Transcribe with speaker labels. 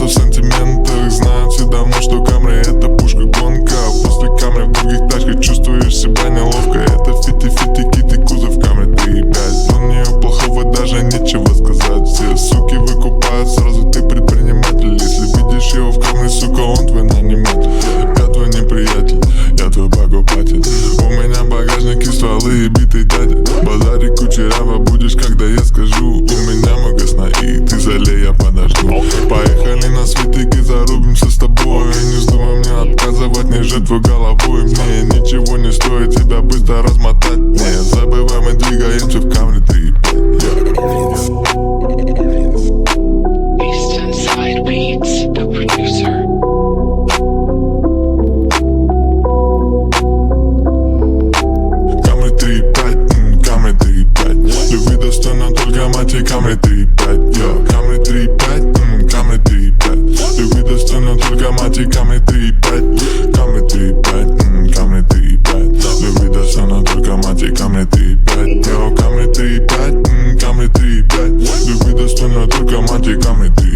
Speaker 1: разбираться в сантиментах знают все давно, что Камри это пушка гонка. После Камри в других тачках чувствуешь себя неловко. Это фити-фити кит и кузов Камри 3.5. Про нее плохого даже нечего сказать. Все суки выкупают, сразу ты предприниматель. Если видишь его в Камри, сука, он твой наниматель. Я твой неприятель, я твой покупатель. У меня багажник и стволы и битый дядя. Базарик кучерява будешь, когда я скажу. У меня много сна и ты залей, я подожду. Поехали на светики, зарубимся с тобой. Не вздумай мне отказывать, не жертвуй головой. Мне ничего не стоит тебя быстро размотать. Не забывай, мы двигаемся в Камри 3.5.
Speaker 2: Eastside Beats, the producer.
Speaker 1: Камри 3.5, Камри 3.5. Любви достойна только мать и Камри 3.5. Камри 3.5, Камри 3.5. Любви достойна только мать и Камри 3.5. Камри 3.5, Камри 3.5. Любви достойна только мать и Камри 3.5. Камри 3.5, Камри 3.5. Любви достойна только мать и Камри 3.5.